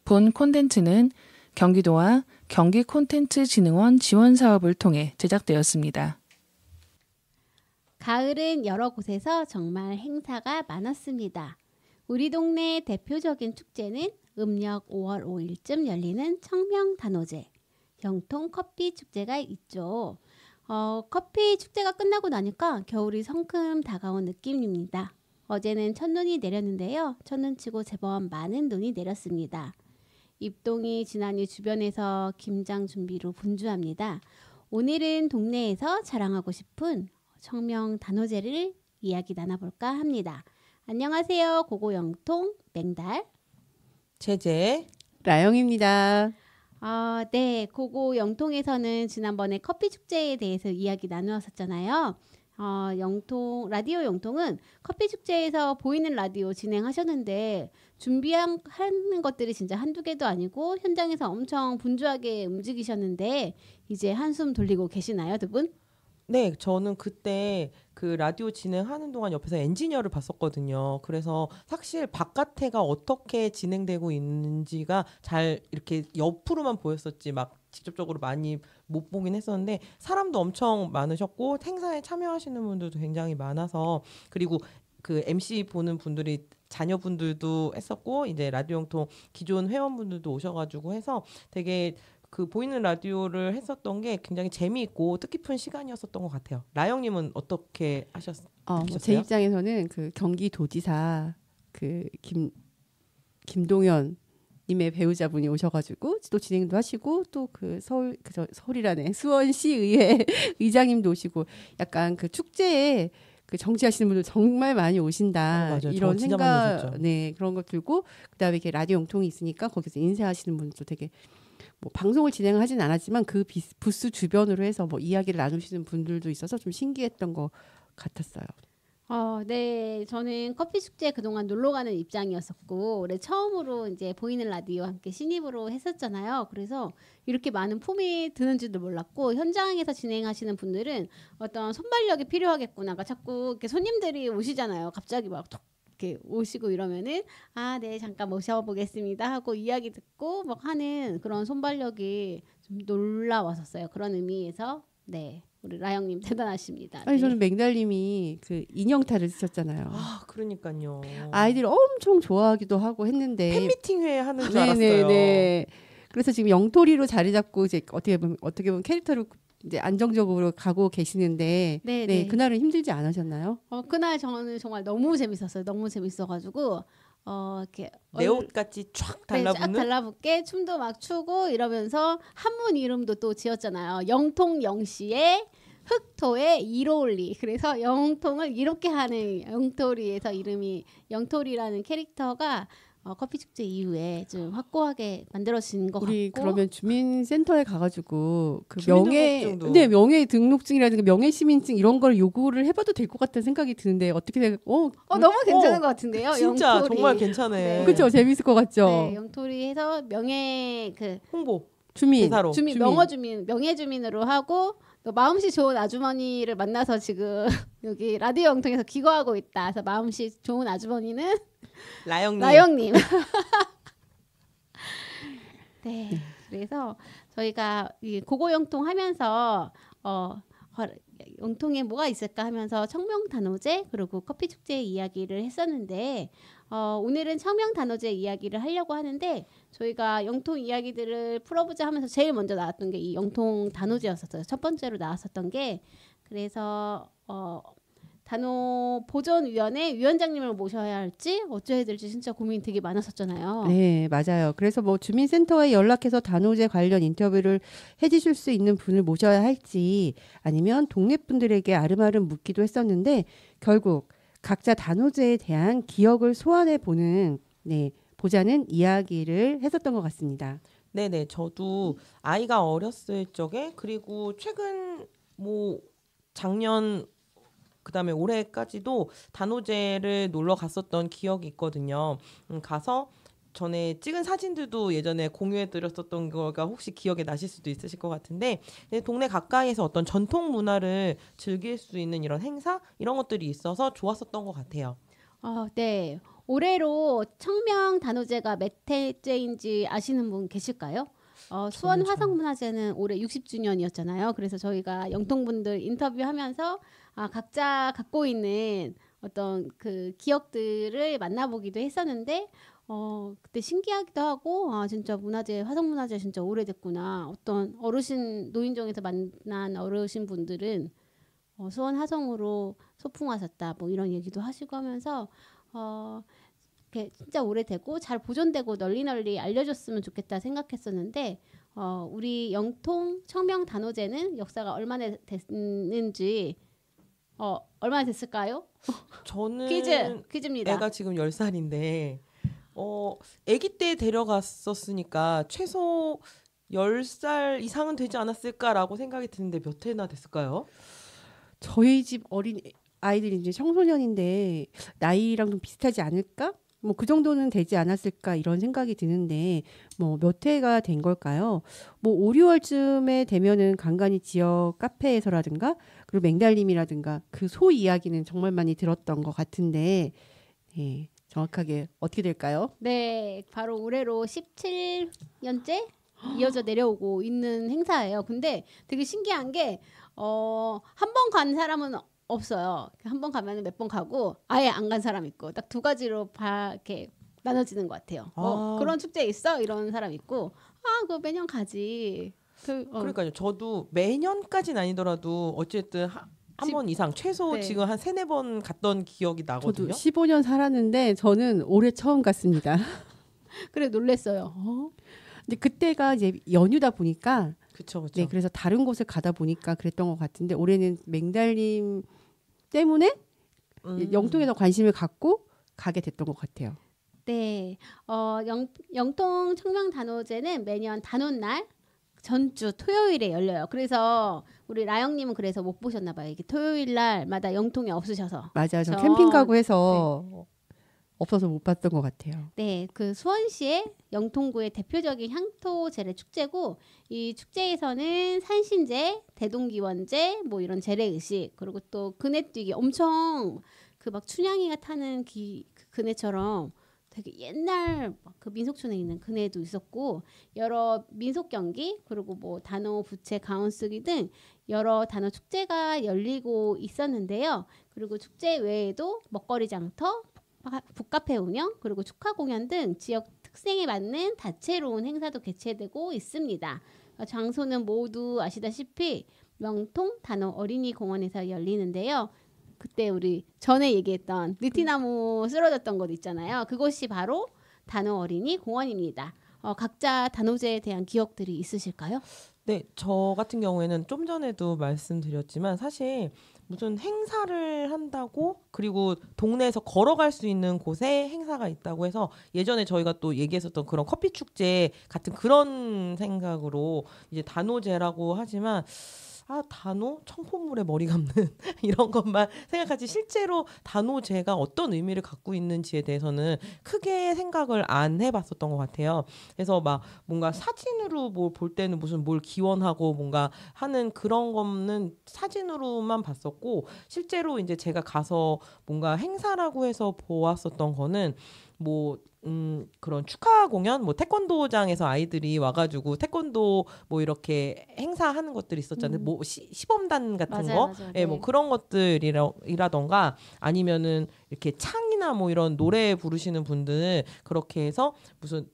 본 콘텐츠는 경기도와 경기콘텐츠진흥원 지원 사업을 통해 제작되었습니다. 가을은 여러 곳에서 정말 행사가 많았습니다. 우리 동네의 대표적인 축제는 음력 5월 5일쯤 열리는 청명단오제, 영통 커피 축제가 있죠. 커피 축제가 끝나고 나니까 겨울이 성큼 다가온 느낌입니다. 어제는 첫눈이 내렸는데요. 첫눈치고 제법 많은 눈이 내렸습니다. 입동이 지나니 주변에서 김장 준비로 분주합니다. 오늘은 동네에서 자랑하고 싶은 청명단오제를 이야기 나눠볼까 합니다. 안녕하세요. 고고영통 맹달 제제 라영입니다. 네, 고고영통에서는 지난번에 커피 축제에 대해서 이야기 나누었었잖아요. 라디오 영통은 커피 축제에서 보이는 라디오 진행하셨는데 준비하는 것들이 진짜 한두 개도 아니고 현장에서 엄청 분주하게 움직이셨는데 이제 한숨 돌리고 계시나요, 두 분? 네, 저는 그때 그 라디오 진행하는 동안 옆에서 엔지니어를 봤었거든요. 그래서 사실 바깥에가 어떻게 진행되고 있는지가 잘 이렇게 옆으로만 보였었지 막 직접적으로 많이 못 보긴 했었는데 사람도 엄청 많으셨고 행사에 참여하시는 분들도 굉장히 많아서 그리고 그 MC 보는 분들이 자녀분들도 했었고 이제 라디오 영통 기존 회원분들도 오셔가지고 해서 되게 그 보이는 라디오를 했었던 게 굉장히 재미있고 뜻깊은 시간이었었던 것 같아요. 라영님은 어떻게 느끼셨어요? 제 입장에서는 그 경기도지사 그 김동연 님의 배우자분이 오셔가지고 또 진행도 하시고 또 그 서울이라네 수원시의회 의장님도 오시고 약간 그 축제에 그 정치하시는 분들 정말 많이 오신다 이런 생각, 네 그런 거 들고 그다음에 이렇게 라디오 영통이 있으니까 거기서 인사하시는 분들도 되게 뭐 방송을 진행하진 않았지만 그 부스 주변으로 해서 뭐 이야기를 나누시는 분들도 있어서 좀 신기했던 것 같았어요. 네, 저는 커피 축제 그동안 놀러 가는 입장이었었고 올해 처음으로 이제 보이는 라디오 함께 신입으로 했었잖아요. 그래서 이렇게 많은 폼이 드는 줄도 몰랐고 현장에서 진행하시는 분들은 어떤 손발력이 필요하겠구나. 그러니까 자꾸 이렇게 손님들이 오시잖아요. 갑자기 막 톡 이렇게 오시고 이러면은 네 잠깐 모셔보겠습니다 하고 이야기 듣고 막 하는 그런 손발력이 좀 놀라웠었어요. 그런 의미에서 네. 우리 라영님 대단하십니다. 아니 저는 맹달님이 그 인형탈을 쓰셨잖아요. 그러니까요. 아이들이 엄청 좋아하기도 하고 했는데 팬미팅회 하는 줄 알았어요. 네네네. 그래서 지금 영토리로 자리 잡고 이제 어떻게 보면 캐릭터로 이제 안정적으로 가고 계시는데 네, 그날은 힘들지 않으셨나요? 그날 저는 정말 너무 재밌었어요. 너무 재밌어가지고 이렇게 내 옷같이 쫙 달라붙는? 쫙 달라붙게 춤도 막 추고 이러면서 한문 이름도 또 지었잖아요. 영통 영씨의 흑토의 이로울리. 그래서 영통을 이렇게 하는 영토리에서 이름이 영토리라는 캐릭터가 커피 축제 이후에 좀 확고하게 만들어진 것 우리 같고 그러면 주민센터에 가가지고 그 명예 등록증이라든가 명예 시민증 이런 걸 요구를 해봐도 될 것 같다는 생각이 드는데 어떻게 너무 괜찮은 것 같은데요. 진짜 영토리. 정말 괜찮네. 네. 그렇죠, 재밌을 것 같죠. 네, 영토리에서 명예 홍보 주민 명예 주민으로 하고 또 마음씨 좋은 아주머니를 만나서 지금 여기 라디오 영통에서 기거하고 있다. 그래서 마음씨 좋은 아주머니는 라영님. 네. 그래서 저희가 이 고고영통 하면서 영통에 뭐가 있을까 하면서 청명단오제 그리고 커피 축제 이야기를 했었는데 오늘은 청명단오제 이야기를 하려고 하는데 저희가 영통 이야기들을 풀어보자 하면서 제일 먼저 나왔던 게 이 영통단오제였었어요. 첫 번째로 나왔었던 게 그래서 단오 보존위원회 위원장님을 모셔야 할지 어쩌야 될지 진짜 고민이 되게 많았었잖아요. 네, 맞아요. 그래서 뭐 주민센터에 연락해서 단오제 관련 인터뷰를 해주실 수 있는 분을 모셔야 할지 아니면 동네 분들에게 아름아름 묻기도 했었는데 결국 각자 단오제에 대한 기억을 소환해 보자는 이야기를 했었던 것 같습니다. 네네, 저도 아이가 어렸을 적에 그리고 최근 뭐 작년 그다음에 올해까지도 단오제를 놀러 갔었던 기억이 있거든요. 가서 전에 찍은 사진들도 예전에 공유해드렸었던 거가 혹시 기억에 나실 수도 있으실 것 같은데 동네 가까이에서 어떤 전통 문화를 즐길 수 있는 이런 행사 이런 것들이 있어서 좋았었던 것 같아요. 네. 올해로 청명 단오제가 몇 해째인지 아시는 분 계실까요? 수원 화성문화제는 올해 60주년이었잖아요. 그래서 저희가 영통분들 인터뷰하면서 각자 갖고 있는 어떤 그 기억들을 만나보기도 했었는데 그때 신기하기도 하고 진짜 화성문화제 진짜 오래됐구나. 어떤 어르신 노인정에서 만난 어르신 분들은 수원 화성으로 소풍하셨다 뭐 이런 얘기도 하시고 하면서 진짜 오래되고 잘 보존되고 널리 알려줬으면 좋겠다 생각했었는데 우리 영통 청명 단오제는 역사가 얼마나 됐는지 얼마나 됐을까요? 저는 퀴즈입니다. 애가 지금 10살인데 아기 때 데려갔었으니까 최소 10살 이상은 되지 않았을까라고 생각이 드는데 몇 해나 됐을까요? 저희 집 어린 아이들이 이제 청소년인데 나이랑 좀 비슷하지 않을까? 뭐 그 정도는 되지 않았을까 이런 생각이 드는데 뭐 몇 해가 된 걸까요? 뭐 5, 6월쯤에 되면은 간간히 지역 카페에서라든가 그리고 맹달님이라든가 그 소 이야기는 정말 많이 들었던 것 같은데 정확하게 어떻게 될까요? 네, 바로 올해로 17년째 이어져 내려오고 있는 행사예요. 근데 되게 신기한 게 한 번 간 사람은 없어요. 한 번 가면 몇 번 가고 아예 안 간 사람 있고 딱 두 가지로 이렇게 나눠지는 것 같아요. 그런 축제 있어? 이런 사람 있고 그거 매년 가지. 그러니까요. 저도 매년까지는 아니더라도 어쨌든 한 번 이상 최소 네. 지금 한 3-4번 갔던 기억이 나거든요. 저도 15년 살았는데 저는 올해 처음 갔습니다. 그래 놀랬어요. 근데 그때가 이제 연휴다 보니까 그렇죠. 네, 그래서 다른 곳을 가다 보니까 그랬던 것 같은데 올해는 맹달님 때문에 영통에 더 관심을 갖고 가게 됐던 것 같아요. 네, 영통 청명 단오제는 매년 단오날 전주 토요일에 열려요. 그래서 우리 라영님은 그래서 못 보셨나 봐요. 이게 토요일 날마다 영통에 없으셔서. 맞아요. 저 캠핑 가고 해서 없어서 못 봤던 것 같아요. 네, 그 수원시의 영통구의 대표적인 향토 재래 축제고 이 축제에서는 산신제, 대동기원제, 뭐 이런 재래 의식 그리고 또 그네뛰기 엄청 그 막 춘향이가 타는 그 그네처럼 되게 옛날 그 민속촌에 있는 그네도 있었고 여러 민속 경기 그리고 뭐 단오, 부채, 가운 쓰기 등 여러 단오 축제가 열리고 있었는데요. 그리고 축제 외에도 먹거리 장터, 북카페 운영 그리고 축하 공연 등 지역 특색에 맞는 다채로운 행사도 개최되고 있습니다. 장소는 모두 아시다시피 명통 단오 어린이 공원에서 열리는데요. 그때 우리 전에 얘기했던 느티나무 쓰러졌던 곳 있잖아요. 그곳이 바로 단오 어린이 공원입니다. 각자 단오제에 대한 기억들이 있으실까요? 네, 저 같은 경우에는 좀 전에도 말씀드렸지만 사실 무슨 행사를 한다고 그리고 동네에서 걸어갈 수 있는 곳에 행사가 있다고 해서 예전에 저희가 또 얘기했었던 그런 커피 축제 같은 그런 생각으로 이제 단오제라고 하지만 단오? 청포물에 머리 감는 이런 것만 생각하지 실제로 단오제가 어떤 의미를 갖고 있는지에 대해서는 크게 생각을 안 해봤었던 것 같아요. 그래서 막 뭔가 사진으로 뭐 볼 때는 무슨 뭘 기원하고 뭔가 하는 그런 거는 사진으로만 봤었고 실제로 이제 제가 가서 뭔가 행사라고 해서 보았었던 거는 뭐 그런 축하 공연 뭐 태권도장에서 아이들이 와가지고 태권도 뭐 이렇게 행사하는 것들이 있었잖아요. 뭐 시범단 같은 거, 맞아요. 뭐 그런 것들이라던가 아니면은 이렇게 창이나 뭐 이런 노래 부르시는 분들 그렇게 해서 무슨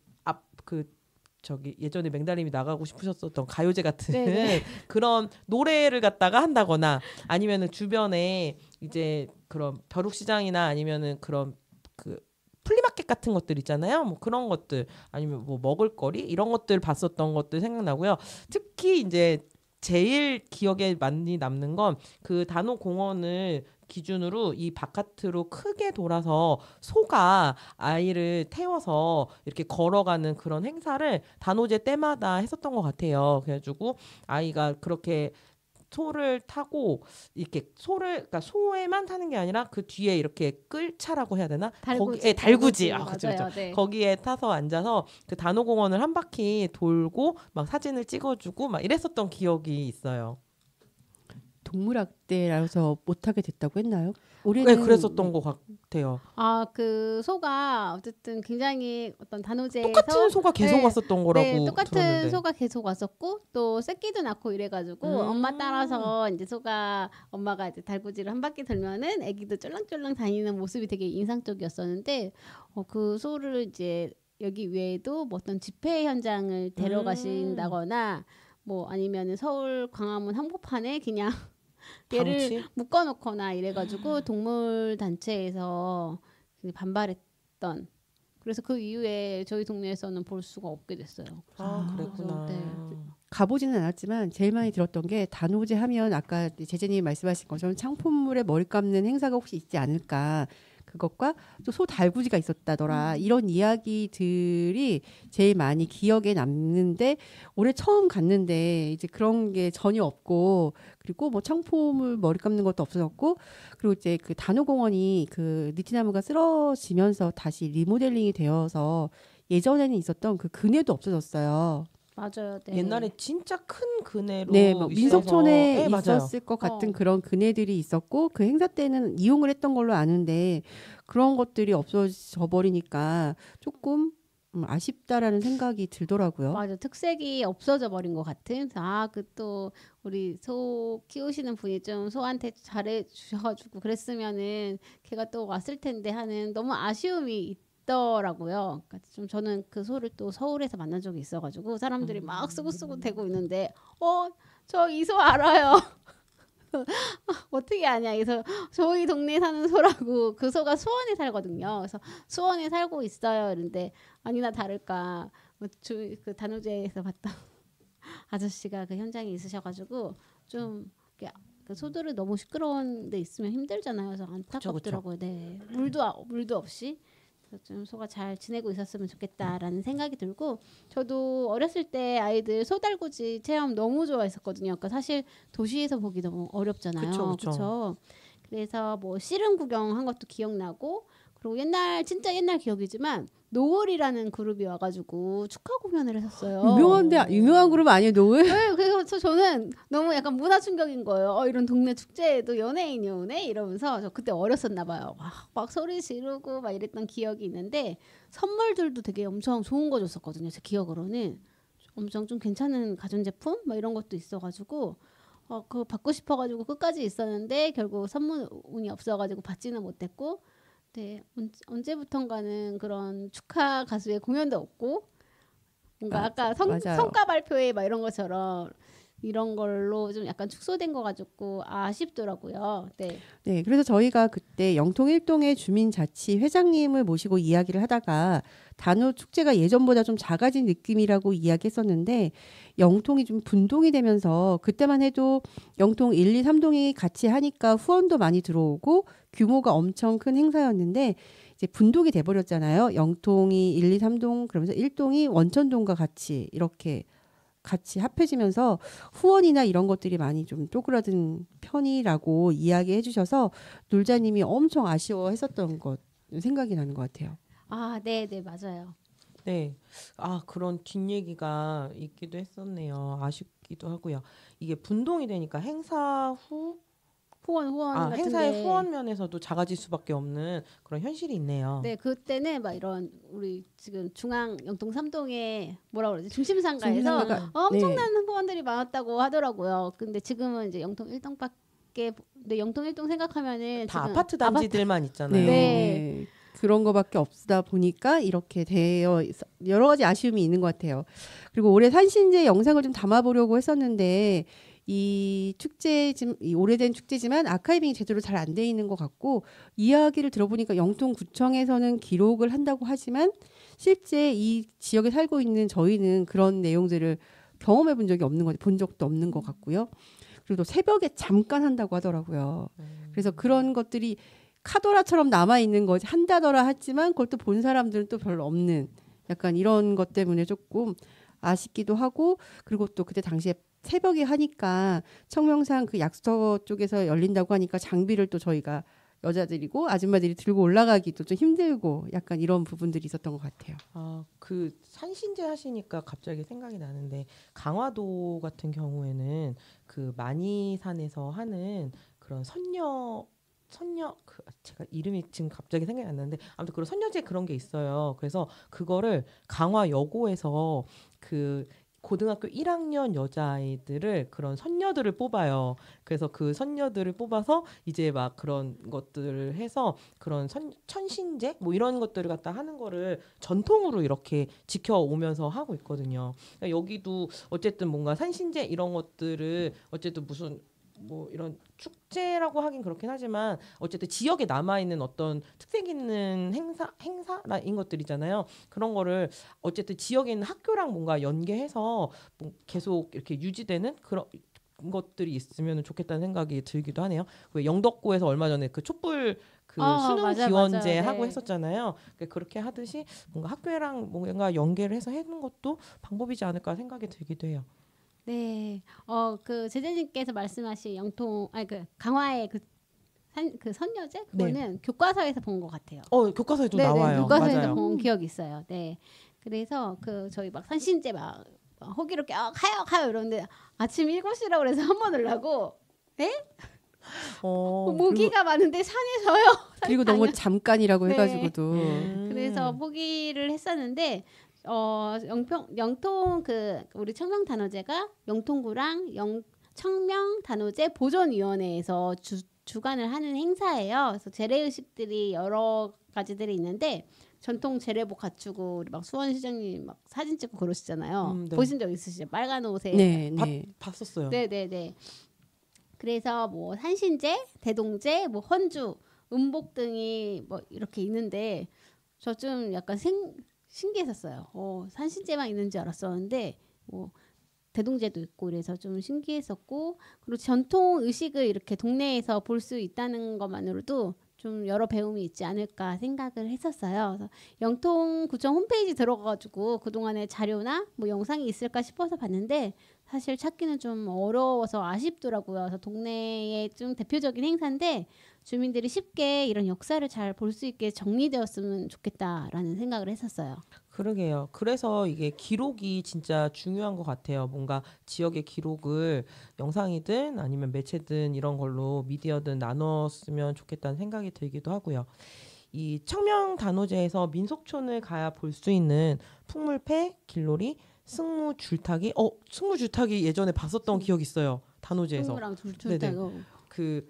저기 예전에 맹달님이 나가고 싶으셨었던 가요제 같은 그런 노래를 갖다가 한다거나 아니면은 주변에 이제 그런 벼룩시장이나 아니면은 그런 그 플리마켓 같은 것들 있잖아요. 뭐 그런 것들 아니면 뭐 먹을거리 이런 것들 봤었던 것들 생각나고요. 특히 이제 제일 기억에 많이 남는 건 그 단오 공원을 기준으로 이 바깥으로 크게 돌아서 소가 아이를 태워서 이렇게 걸어가는 그런 행사를 단오제 때마다 했었던 것 같아요. 그래가지고 아이가 그렇게 소를 타고 이렇게 그러니까 소에만 타는 게 아니라 그 뒤에 이렇게 끌차라고 해야 되나? 달구지. 그렇죠. 네. 거기에 타서 앉아서 그 단오공원을 한 바퀴 돌고 막 사진을 찍어주고 막 이랬었던 기억이 있어요. 동물학대라서 못하게 됐다고 했나요? 올해는 네, 그랬었던 것 같아요. 아, 그 소가 어쨌든 굉장히 어떤 단오제에서 똑같은 소가 계속 네, 왔었던 거라고 네, 똑같은 들었는데. 소가 계속 왔었고 또 새끼도 낳고 이래가지고 엄마 따라서 이제 소가 엄마가 이제 달구지를 한 바퀴 돌면은 아기도 쫄랑쫄랑 다니는 모습이 되게 인상적이었었는데 그 소를 이제 여기 외에도 뭐 어떤 집회 현장을 데려가신다거나 뭐 아니면은 서울 광화문 한복판에 그냥 얘를 방치? 묶어놓거나 이래가지고 동물 단체에서 반발했던. 그래서 그 이후에 저희 동네에서는 볼 수가 없게 됐어요. 아, 그랬구나. 네. 가보지는 않았지만 제일 많이 들었던 게 단오제 하면 아까 제재님이 말씀하신 것처럼 창포물에 머리 감는 행사가 혹시 있지 않을까. 그것과 또 소 달구지가 있었다더라. 이런 이야기들이 제일 많이 기억에 남는데 올해 처음 갔는데 이제 그런 게 전혀 없고 그리고 뭐 창포물 머리 감는 것도 없어졌고 그리고 이제 그 단오공원이 그 느티나무가 쓰러지면서 다시 리모델링이 되어서 예전에는 있었던 그 그네도 없어졌어요. 맞아요. 네. 옛날에 진짜 큰 그네로 네, 뭐 민속촌에 네, 맞아요. 있었을 것 같은 그런 그네들이 있었고 그 행사 때는 이용을 했던 걸로 아는데 그런 것들이 없어져 버리니까 조금 아쉽다라는 생각이 들더라고요. 맞아, 특색이 없어져 버린 것 같은. 그 또 우리 소 키우시는 분이 좀 소한테 잘해 주셔가지고 그랬으면은 걔가 또 왔을 텐데 하는 너무 아쉬움이 있더라고요. 그러니까 좀 저는 그 소를 또 서울에서 만난 적이 있어가지고 사람들이 막 쓰고쓰고 대고 있는데 저 이 소 알아요. 어떻게 아냐? 그래서 저희 동네에 사는 소라고 그 소가 수원에 살거든요. 그래서 수원에 살고 있어요. 그런데 아니나 다를까 그 단오제에서 봤던 아저씨가 그 현장에 있으셔가지고 좀 그 소들을 너무 시끄러운 데 있으면 힘들잖아요. 그래서 안타깝더라고요. 네, 물도 없이. 좀 소가 잘 지내고 있었으면 좋겠다라는 생각이 들고 저도 어렸을 때 아이들 소달구지 체험 너무 좋아했었거든요. 그러니까 사실 도시에서 보기 너무 어렵잖아요. 그렇죠. 그래서 뭐 씨름 구경한 것도 기억나고 그리고 진짜 옛날 기억이지만 노을이라는 그룹이 와가지고 축하 공연을 했었어요. 유명한 그룹 아니에요, 노을? 네, 그래서 저는 너무 약간 문화 충격인 거예요. 이런 동네 축제에도 연예인이 오네 이러면서 저 그때 어렸었나 봐요. 막 소리 지르고 막 이랬던 기억이 있는데 선물들도 되게 엄청 좋은 거 줬었거든요. 제 기억으로는 엄청 좀 괜찮은 가전제품 막 이런 것도 있어가지고 그거 받고 싶어가지고 끝까지 있었는데 결국 선물운이 없어가지고 받지는 못했고. 네, 언제부턴가는 그런 축하 가수의 공연도 없고 뭔가 아까 성과 발표회 막 이런 것처럼 이런 걸로 좀 약간 축소된 거 가지고 아쉽더라고요. 네. 네, 그래서 저희가 그때 영통 일동의 주민자치 회장님을 모시고 이야기를 하다가 단오 축제가 예전보다 좀 작아진 느낌이라고 이야기했었는데 영통이 좀 분동이 되면서 그때만 해도 영통 1, 2, 3동이 같이 하니까 후원도 많이 들어오고 규모가 엄청 큰 행사였는데 이제 분동이 돼버렸잖아요. 영통이 1, 2, 3동 그러면서 1동이 원천동과 같이 이렇게 같이 합해지면서 후원이나 이런 것들이 많이 좀 쪼그라든 편이라고 이야기해 주셔서 놀자님이 엄청 아쉬워했었던 것 생각이 나는 것 같아요. 네, 맞아요. 네, 그런 뒷얘기가 있기도 했었네요. 아쉽기도 하고요. 이게 분동이 되니까 행사 후 후원 같은 행사의 후원 면에서도 작아질 수밖에 없는 그런 현실이 있네요. 네, 그때는 막 이런 우리 지금 중앙 영통 3동에 뭐라 그러지? 중심상가에서 엄청난 후원들이 많았다고 하더라고요. 근데 지금은 이제 영통 1동밖에 근데 영통 1동 생각하면은 다 지금 아파트 단지들만 있잖아요. 네. 그런 거밖에 없다 보니까 이렇게 되어 여러 가지 아쉬움이 있는 것 같아요. 그리고 올해 산신제 영상을 좀 담아보려고 했었는데 이 축제 이 오래된 축제지만 아카이빙이 제대로 잘 안 돼 있는 것 같고 이야기를 들어보니까 영통구청에서는 기록을 한다고 하지만 실제 이 지역에 살고 있는 저희는 그런 내용들을 경험해 본 적이 없는 것, 본 적도 없는 것 같고요. 그리고 또 새벽에 잠깐 한다고 하더라고요. 그래서 그런 것들이 카더라처럼 남아 있는 거지 한다더라 하지만 그것도 본 사람들은 또 별로 없는 약간 이런 것 때문에 조금 아쉽기도 하고 그리고 또 그때 당시에 새벽에 하니까 청명산 그 약수터 쪽에서 열린다고 하니까 장비를 또 저희가 여자들이고 아줌마들이 들고 올라가기도 좀 힘들고 약간 이런 부분들이 있었던 것 같아요. 그 산신제 하시니까 갑자기 생각이 나는데 강화도 같은 경우에는 그 만이산에서 하는 그런 선녀 제가 이름이 지금 갑자기 생각이 안 나는데 아무튼 그런 선녀제 그런 게 있어요. 그래서 그거를 강화여고에서 그 고등학교 1학년 여자아이들을 그런 선녀들을 뽑아요. 그래서 그 선녀들을 뽑아서 이제 막 그런 것들을 해서 그런 천신제 뭐 이런 것들을 갖다 하는 거를 전통으로 이렇게 지켜오면서 하고 있거든요. 그러니까 여기도 어쨌든 뭔가 산신제 이런 것들을 어쨌든 무슨 뭐 이런 축제라고 하긴 그렇긴 하지만 어쨌든 지역에 남아있는 어떤 특색 있는 행사인 것들이잖아요. 그런 거를 어쨌든 지역에 있는 학교랑 뭔가 연계해서 뭐 계속 이렇게 유지되는 그런 것들이 있으면 좋겠다는 생각이 들기도 하네요. 왜 영덕고에서 얼마 전에 그 촛불 그 수능 맞아, 지원제 맞아. 하고 네. 했었잖아요. 그렇게 하듯이 뭔가 학교랑 뭔가 연계를 해서 해는 것도 방법이지 않을까 생각이 들기도 해요. 네. 그 제재님께서 말씀하신 그 강화의 그 선녀제 그거는 교과서에서 본 것 같아요. 교과서에도 네, 나와요. 교과서에서 맞아요. 본 기억이 있어요. 네. 그래서 그 저희 막 산신제 막 호기롭게 가요 이러는데 아침 7시라고 그래서 한 번 오려고 모기가 많은데 산에서요. 그리고 너무 잠깐이라고 네. 해가지고도 그래서 포기를 했었는데 영통 그 우리 청명단오제가 영통구랑 청명단오제 보존위원회에서 주관을 하는 행사예요. 그래서 재래의식들이 여러 가지들이 있는데 전통 재래복 갖추고 우리 막 수원시장님 막 사진 찍고 그러시잖아요. 네. 보신 적 있으시죠? 빨간 옷에. 네. 봤었어요. 네네네. 그래서 뭐 산신제, 대동제, 뭐 헌주, 음복 등이 뭐 이렇게 있는데 저 좀 약간 신기했었어요. 산신제만 있는 줄 알았었는데 뭐 대동제도 있고 그래서 좀 신기했었고 그리고 전통 의식을 이렇게 동네에서 볼 수 있다는 것만으로도 좀 여러 배움이 있지 않을까 생각을 했었어요. 그래서 영통구청 홈페이지 들어가가지고 그동안의 자료나 뭐 영상이 있을까 싶어서 봤는데 사실 찾기는 좀 어려워서 아쉽더라고요. 그래서 동네의 좀 대표적인 행사인데 주민들이 쉽게 이런 역사를 잘 볼 수 있게 정리되었으면 좋겠다라는 생각을 했었어요. 그러게요. 그래서 이게 기록이 진짜 중요한 것 같아요. 뭔가 지역의 기록을 영상이든 아니면 매체든 이런 걸로 미디어든 나눴으면 좋겠다는 생각이 들기도 하고요. 이 청명단오제에서 민속촌을 가야 볼 수 있는 풍물패, 길놀이, 승무줄타기. 승무줄타기 예전에 봤었던 기억이 있어요. 단오제에서. 승무랑 줄타기요. 그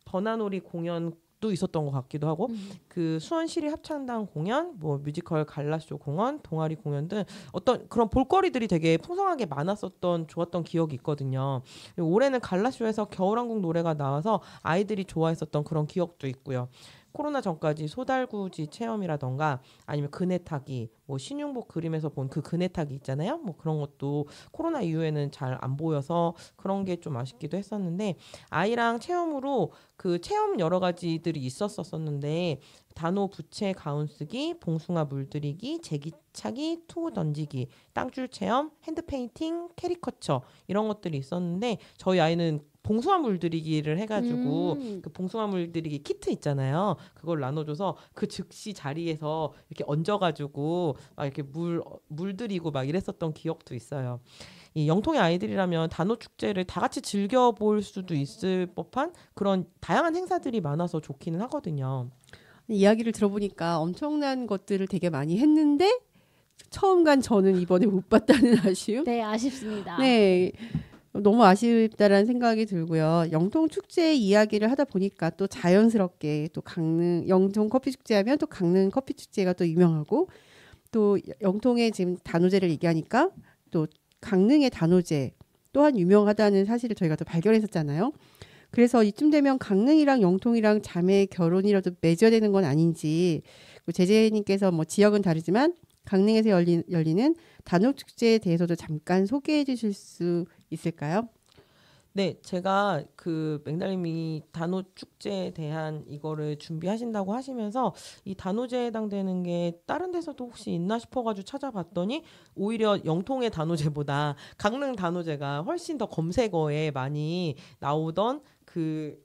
번화놀이 공연도 있었던 것 같기도 하고 그 수원시리 합창단 공연, 뭐 뮤지컬 갈라쇼 공연, 동아리 공연 등 어떤 그런 볼거리들이 되게 풍성하게 많았었던 좋았던 기억이 있거든요. 그리고 올해는 갈라쇼에서 겨울왕국 노래가 나와서 아이들이 좋아했었던 그런 기억도 있고요. 코로나 전까지 소달구지 체험이라던가 아니면 그네 타기, 뭐 신윤복 그림에서 본 그 그네 타기 있잖아요. 뭐 그런 것도 코로나 이후에는 잘 안 보여서 그런 게 좀 아쉽기도 했었는데 아이랑 체험으로 그 체험 여러 가지들이 있었었는데 단오 부채 가운 쓰기, 봉숭아 물들이기, 제기차기, 투구 던지기, 땅줄 체험, 핸드 페인팅, 캐리커처 이런 것들이 있었는데 저희 아이는 봉숭아 물들이기를 해가지고 그 봉숭아 물들이기 키트 있잖아요. 그걸 나눠줘서 그 즉시 자리에서 이렇게 얹어가지고 막 이렇게 물들이고 막 이랬었던 기억도 있어요. 이 영통의 아이들이라면 단오 축제를 다 같이 즐겨볼 수도 있을 법한 그런 다양한 행사들이 많아서 좋기는 하거든요. 이야기를 들어보니까 엄청난 것들을 되게 많이 했는데 처음 간 저는 이번에 못 봤다는 아쉬움. 네, 아쉽습니다. 네. 너무 아쉽다라는 생각이 들고요. 영통 축제 이야기를 하다 보니까 또 자연스럽게 또 강릉 영통 커피 축제하면 또 강릉 커피 축제가 또 유명하고 또 영통의 지금 단오제를 얘기하니까 또 강릉의 단오제 또한 유명하다는 사실을 저희가 또 발견했었잖아요. 그래서 이쯤 되면 강릉이랑 영통이랑 자매 결혼이라도 맺어야 되는 건 아닌지 제재님께서 뭐 지역은 다르지만 강릉에서 열리는 단오축제에 대해서도 잠깐 소개해 주실 수 있을까요? 네, 제가 그 맥날님이 단오축제에 대한 이거를 준비하신다고 하시면서 이 단오제에 해당되는 게 다른 데서도 혹시 있나 싶어가지고 찾아봤더니 오히려 영통의 단오제보다 강릉 단오제가 훨씬 더 검색어에 많이 나오던 그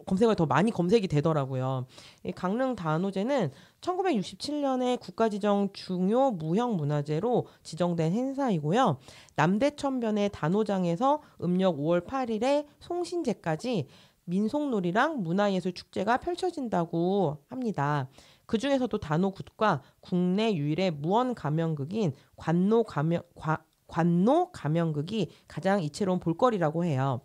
검색어에 더 많이 검색이 되더라고요. 이 강릉 단오제는 1967년에 국가지정 중요 무형문화재로 지정된 행사이고요. 남대천변의 단오장에서 음력 5월 8일에 송신제까지 민속놀이랑 문화예술 축제가 펼쳐진다고 합니다. 그 중에서도 단오굿과 국내 유일의 무원 가면극인 관노 가면극이 가장 이채로운 볼거리라고 해요.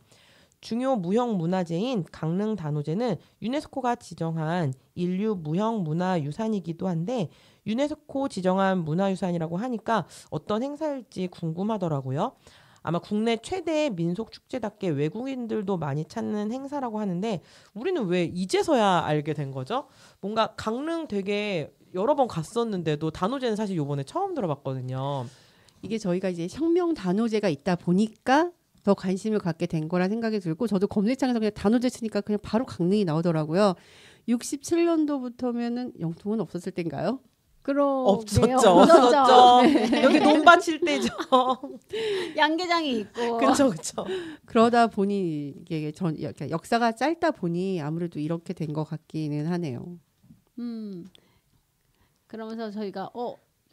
중요 무형 문화재인 강릉 단오제는 유네스코가 지정한 인류 무형 문화유산이기도 한데 유네스코 지정한 문화유산이라고 하니까 어떤 행사일지 궁금하더라고요. 아마 국내 최대의 민속 축제답게 외국인들도 많이 찾는 행사라고 하는데 우리는 왜 이제서야 알게 된 거죠? 뭔가 강릉 되게 여러 번 갔었는데도 단오제는 사실 이번에 처음 들어봤거든요. 이게 저희가 이제 혁명 단오제가 있다 보니까 더 관심을 갖게 된 거라 생각이 들고 저도 검색창에서 그냥 단오제 치니까 그냥 바로 강릉이 나오더라고요. 67년도부터면은 영통은 없었을 때인가요? 없었죠. 네. 여기 논밭일 때죠. 양계장이 있고. 그렇죠. 그러다 보니 이게 역사가 짧다 보니 아무래도 이렇게 된 것 같기는 하네요. 그러면서 저희가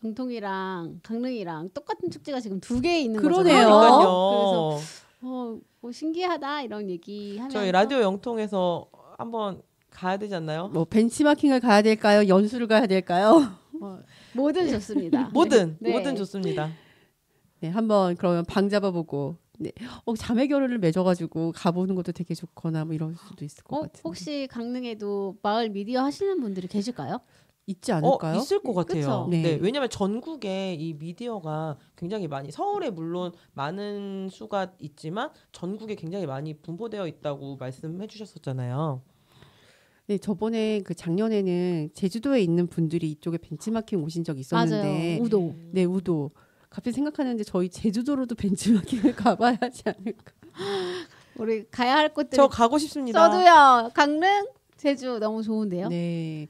영통이랑 강릉이랑 똑같은 축제가 지금 2개 있는 그러네요. 거잖아요. 그래서 뭐 신기하다 이런 얘기하면서 저희 라디오 영통에서 한번 가야 되지 않나요? 뭐 벤치마킹을 가야 될까요? 연수를 가야 될까요? 뭐든 좋습니다. 뭐든 네. 좋습니다. 네, 한번 그러면 방 잡아보고 네. 자매 결혼을 맺어가지고 가보는 것도 되게 좋거나 뭐 이럴 수도 있을 것 같은데. 혹시 강릉에도 마을 미디어 하시는 분들이 계실까요? 있지 않을까요? 있을 것 같아요. 그쵸? 네. 네, 왜냐하면 전국에 이 미디어가 굉장히 많이 서울에 물론 많은 수가 있지만 전국에 굉장히 많이 분포되어 있다고 말씀해 주셨었잖아요. 네, 저번에 그 작년에는 제주도에 있는 분들이 이쪽에 벤치마킹 오신 적 있었는데 맞아요. 우도. 네, 우도. 갑자기 생각하는데 저희 제주도로도 벤치마킹을 가봐야 하지 않을까. 우리 가야 할 곳들. 저 가고 싶습니다. 저도요. 강릉, 제주 너무 좋은데요. 네,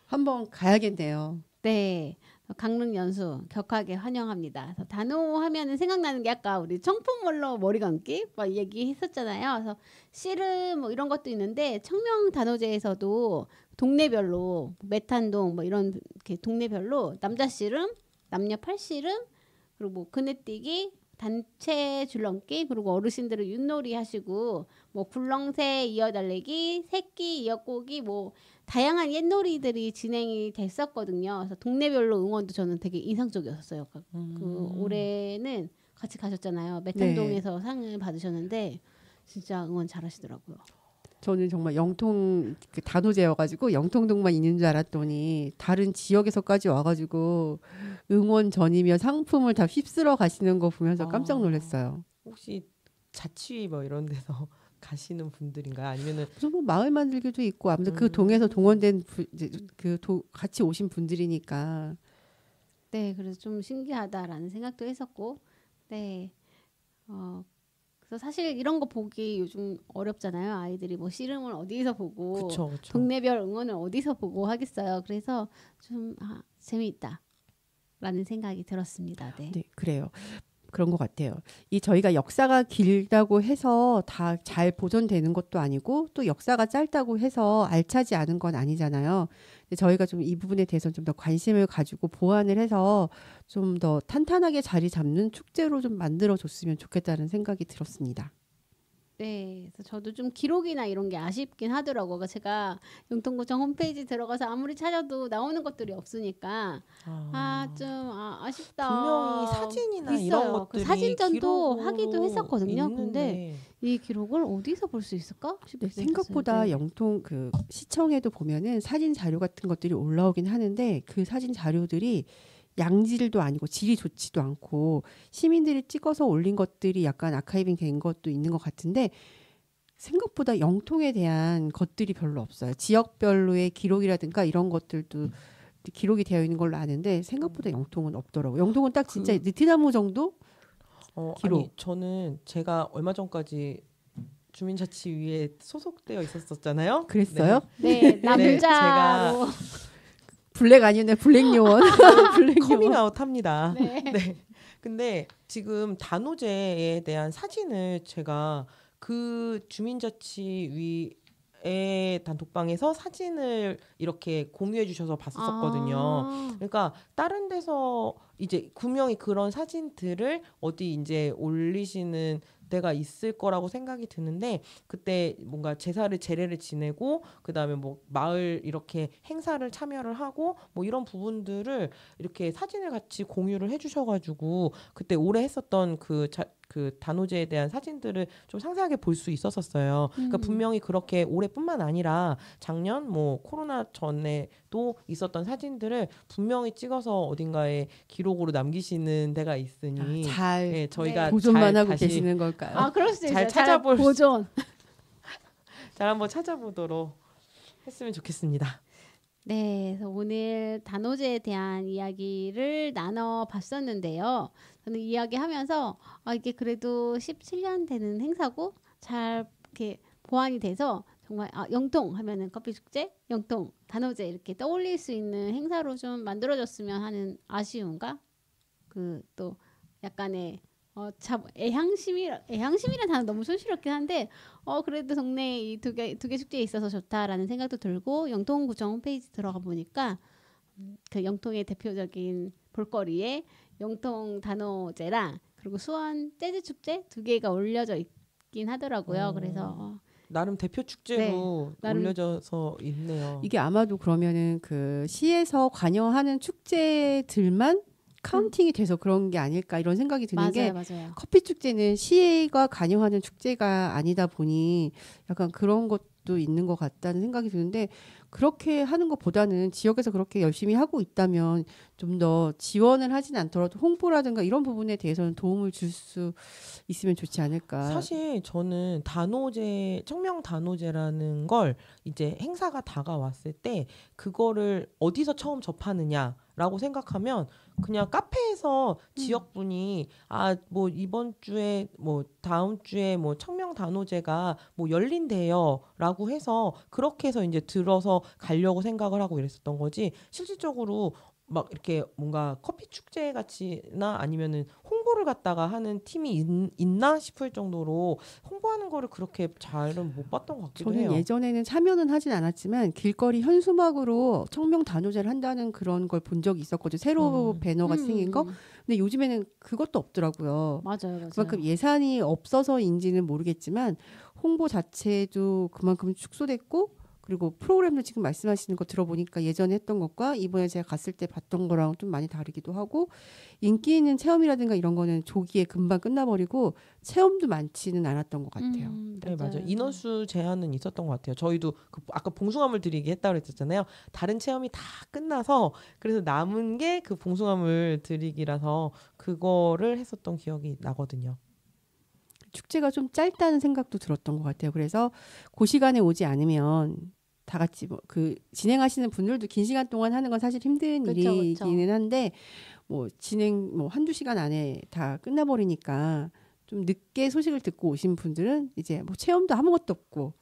한번 가야겠네요. 네. 강릉 연수 격하게 환영합니다. 그래서 단오 하면은 생각나는 게 아까 우리 청풍몰로 머리 감기 막 얘기했었잖아요. 그래서 씨름 뭐 이런 것도 있는데 청명 단오제에서도 동네별로 메탄동 뭐 이런 이렇게 동네별로 남자 씨름, 남녀 팔씨름 그리고 뭐 그네뛰기, 단체 줄넘기 그리고 어르신들은 윷놀이 하시고 뭐 굴렁쇠 이어달리기, 새끼 이어꼬기 뭐 다양한 옛놀이들이 진행이 됐었거든요. 그래서 동네별로 응원도 저는 되게 인상적이었어요. 그 올해는 같이 가셨잖아요. 메탄동에서 상을 받으셨는데 진짜 응원 잘하시더라고요. 저는 정말 영통 그 단오제여가지고 영통동만 있는 줄 알았더니 다른 지역에서까지 와가지고 응원 전이며 상품을 다 휩쓸어 가시는 거 보면서 깜짝 놀랐어요. 혹시 자취 뭐 이런 데서 가시는 분들인가요? 아니면은 무슨 뭐 마을 만들기도 있고 아무튼 그 동에서 동원된 같이 오신 분들이니까. 네, 그래서 좀 신기하다라는 생각도 했었고, 네, 그래서 사실 이런 거 보기 요즘 어렵잖아요. 아이들이 뭐 씨름을 어디서 보고, 그쵸. 동네별 응원을 어디서 보고 하겠어요. 그래서 좀 재미있다라는 생각이 들었습니다. 네. 네, 그래요. 그런 것 같아요. 이 저희가 역사가 길다고 해서 다 잘 보존되는 것도 아니고 또 역사가 짧다고 해서 알차지 않은 건 아니잖아요. 근데 저희가 좀 이 부분에 대해서 좀 더 관심을 가지고 보완을 해서 좀 더 탄탄하게 자리 잡는 축제로 좀 만들어줬으면 좋겠다는 생각이 들었습니다. 네, 그래서 저도 좀 기록이나 이런 게 아쉽긴 하더라고요. 제가 영통구청 홈페이지 들어가서 아무리 찾아도 나오는 것들이 없으니까 좀 아쉽다. 분명히 사진이나 있어요. 이런 것들이 그 사진전도 기록으로 하기도 했었거든요. 있는데. 근데 이 기록을 어디서 볼 수 있을까? 네, 생각보다 네. 영통 그 시청에도 보면은 사진 자료 같은 것들이 올라오긴 하는데 그 사진 자료들이 양질도 아니고 질이 좋지도 않고 시민들이 찍어서 올린 것들이 약간 아카이빙 된 것도 있는 것 같은데 생각보다 영통에 대한 것들이 별로 없어요. 지역별로의 기록이라든가 이런 것들도 기록이 되어 있는 걸로 아는데 생각보다 영통은 없더라고요. 영통은 딱 진짜 느티나무 정도 기록. 아니 저는 제가 얼마 전까지 주민자치위에 소속되어 있었었잖아요. 그랬어요? 네, 남자로 제가 블랙 아니었네. 블랙 요원. 블랙 요원. 커밍아웃 합니다. 네. 네. 근데 지금 단오제에 대한 사진을 제가 그 주민자치위 단톡방에서 사진을 이렇게 공유해 주셔서 봤었거든요. 아. 그러니까 다른 데서 이제 분명히 그런 사진들을 어디 이제 올리시는 데가 있을 거라고 생각이 드는데 그때 뭔가 제례를 지내고 그다음에 뭐 마을 이렇게 행사를 참여를 하고 뭐 이런 부분들을 이렇게 사진을 같이 공유를 해주셔가지고 그때 올해 했었던 그 단오제에 대한 사진들을 좀 상세하게 볼 수 있었어요. 그러니까 분명히 그렇게 올해뿐만 아니라 작년 뭐 코로나 전에도 있었던 사진들을 분명히 찍어서 어딘가에 기록으로 남기시는 데가 있으니 잘 예, 저희가 보존만 잘 하고 다시 계시는 걸까요? 아, 그럴 수 있어요. 잘 찾아볼 수- 보존. 잘 한번 찾아보도록 했으면 좋겠습니다. 네, 그래서 오늘 단오제에 대한 이야기를 나눠봤었는데요. 저는 이야기하면서 이게 그래도 17년 되는 행사고 잘 이렇게 보완이 돼서 정말 영통 하면은 커피 축제, 영통, 단오제 이렇게 떠올릴 수 있는 행사로 좀 만들어졌으면 하는 아쉬움과 그 또 약간의 애향심이란 단어 너무 촌스럽긴 한데 그래도 동네 이 두 개 축제에 있어서 좋다라는 생각도 들고 영통구청 홈페이지 들어가 보니까 그 영통의 대표적인 볼거리에 영통 단오제랑 그리고 수원 재즈 축제 두 개가 올려져 있긴 하더라고요. 그래서 나름 대표 축제로 나름- 올려져서 있네요. 이게 아마도 그러면은 그 시에서 관여하는 축제들만 카운팅이 돼서 그런 게 아닐까 이런 생각이 드는 게 맞아요. 커피 축제는 시가 관여하는 축제가 아니다 보니 약간 그런 것도 있는 것 같다는 생각이 드는데 그렇게 하는 것보다는 지역에서 그렇게 열심히 하고 있다면 좀 더 지원을 하진 않더라도 홍보라든가 이런 부분에 대해서는 도움을 줄 수 있으면 좋지 않을까. 사실 저는 청명 단오제라는 걸 이제 행사가 다가왔을 때 그거를 어디서 처음 접하느냐라고 생각하면 그냥 카페에서 지역분이 뭐 이번 주에 뭐 다음 주에 뭐 청명 단오제가 뭐 열린대요라고 해서 그렇게 해서 이제 들어서 가려고 생각을 하고 이랬었던 거지 실질적으로 막 이렇게 뭔가 커피 축제 같이나 아니면은 홍보를 갖다가 하는 팀이 있나 싶을 정도로 홍보하는 거를 그렇게 잘은 못 봤던 것 같기도 저는 해요. 예전에는 참여는 하진 않았지만 길거리 현수막으로 청명 단오제를 한다는 그런 걸 본 적이 있었거든요. 새로 배너가 생긴 거. 근데 요즘에는 그것도 없더라고요. 맞아요. 그만큼 예산이 없어서인지는 모르겠지만 홍보 자체도 그만큼 축소됐고 그리고 프로그램도 지금 말씀하시는 거 들어보니까 예전에 했던 것과 이번에 제가 갔을 때 봤던 거랑 좀 많이 다르기도 하고 인기 있는 체험이라든가 이런 거는 조기에 금방 끝나버리고 체험도 많지는 않았던 것 같아요. 네, 맞아요. 인원수 제한은 있었던 것 같아요. 저희도 아까 봉숭아물 드리기 했다고 그랬잖아요. 다른 체험이 다 끝나서 그래서 남은 게 그 봉숭아물 드리기라서 그거를 했었던 기억이 나거든요. 축제가 좀 짧다는 생각도 들었던 것 같아요. 그래서 그 시간에 오지 않으면 다 같이 그 진행하시는 분들도 긴 시간 동안 하는 건 사실 힘든 그쵸. 일이기는 한데 뭐 진행 뭐 한두 시간 안에 다 끝나버리니까 좀 늦게 소식을 듣고 오신 분들은 이제 뭐 체험도 아무것도 없고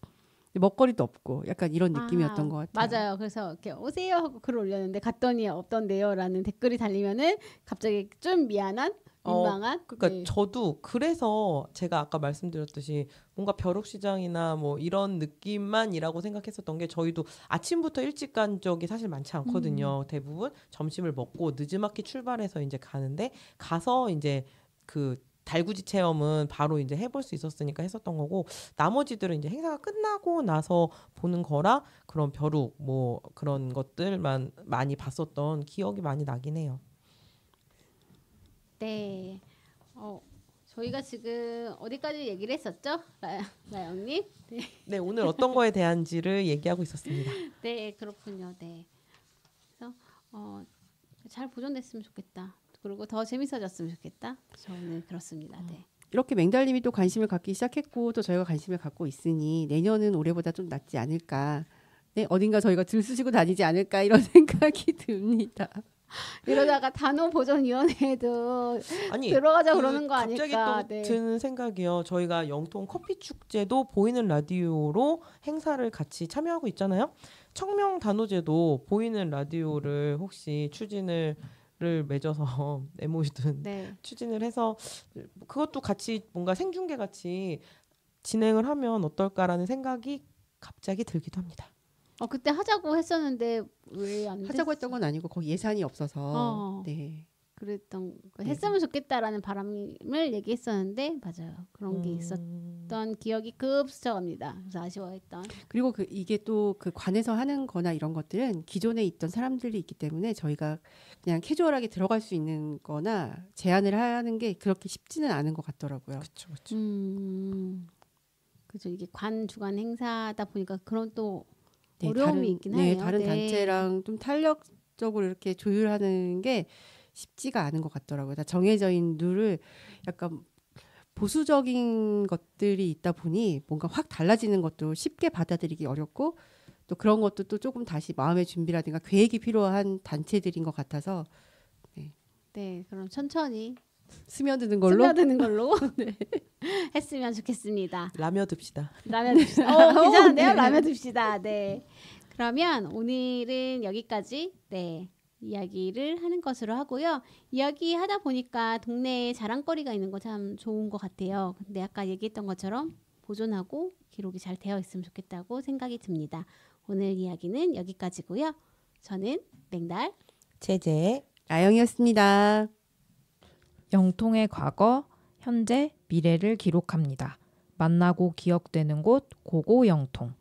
먹거리도 없고 약간 이런 느낌이었던 것 같아요. 맞아요. 그래서 이렇게 오세요 하고 글을 올렸는데 갔더니 없던데요라는 댓글이 달리면은 갑자기 좀 미안한 민망한. 그러니까 네. 저도 그래서 제가 아까 말씀드렸듯이 뭔가 벼룩시장이나 뭐 이런 느낌만이라고 생각했었던 게 저희도 아침부터 일찍 간 적이 사실 많지 않거든요. 대부분 점심을 먹고 늦지막히 출발해서 이제 가는데 가서 이제 그 달구지 체험은 바로 이제 해볼 수 있었으니까 했었던 거고 나머지들은 이제 행사가 끝나고 나서 보는 거라 그런 벼룩 뭐 그런 것들만 많이 봤었던 기억이 많이 나긴 해요. 네. 저희가 지금 어디까지 얘기를 했었죠? 라영님? 네. 네, 오늘 어떤 거에 대한지를 얘기하고 있었습니다. 네, 그렇군요. 네. 그래서 잘 보존됐으면 좋겠다. 그리고 더 재밌어졌으면 좋겠다. 저는 그렇습니다. 네. 이렇게 맹달님이 또 관심을 갖기 시작했고 또 저희가 관심을 갖고 있으니 내년은 올해보다 좀 낫지 않을까. 네, 어딘가 저희가 들쑤시고 다니지 않을까 이런 생각이 듭니다. 이러다가 단오보존위원회에도 아니 들어가자 그러는 거 갑자기 아닐까. 또 네. 드는 생각이요. 저희가 영통 커피 축제도 보이는 라디오로 행사를 같이 참여하고 있잖아요. 청명 단오제도 보이는 라디오를 혹시 추진을 맺어서 MOU든 네. 추진을 해서 그것도 같이 뭔가 생중계 같이 진행을 하면 어떨까라는 생각이 갑자기 들기도 합니다. 그때 하자고 했었는데 왜 안 하자고 했던 건 아니고 거기 예산이 없어서 네. 그랬던 했으면 좋겠다라는 바람을 얘기했었는데 맞아요. 그런 게 있었던 기억이 스쳐갑니다. 그래서 아쉬워했던. 그리고 이게 또 그 관에서 하는 거나 이런 것들은 기존에 있던 사람들이 있기 때문에 저희가 그냥 캐주얼하게 들어갈 수 있는 거나 제안을 하는 게 그렇게 쉽지는 않은 것 같더라고요. 그렇죠. 그렇죠. 그죠. 이게 관 주관 행사다 보니까 그런 또 네, 어려움이 있긴 하네요. 다른 단체랑 좀 탄력적으로 이렇게 조율하는 게 쉽지가 않은 것 같더라고요. 다 정해져 있는 룰을 약간 보수적인 것들이 있다 보니 뭔가 확 달라지는 것도 쉽게 받아들이기 어렵고 또 그런 것도 또 조금 다시 마음의 준비라든가 계획이 필요한 단체들인 것 같아서 네, 그럼 천천히 스며드는 걸로 네. 했으면 좋겠습니다. 라며 듭시다. 라면 듭시다. 괜찮은데요? 라면 듭시다. 네. 그러면 오늘은 여기까지 이야기를 하는 것으로 하고요. 이야기하다 보니까 동네에 자랑거리가 있는 거 참 좋은 것 같아요. 근데 아까 얘기했던 것처럼 보존하고 기록이 잘 되어 있으면 좋겠다고 생각이 듭니다. 오늘 이야기는 여기까지고요. 저는 맹달 제제 아영이었습니다. 영통의 과거, 현재, 미래를 기록합니다. 만나고 기억되는 곳 고고영통.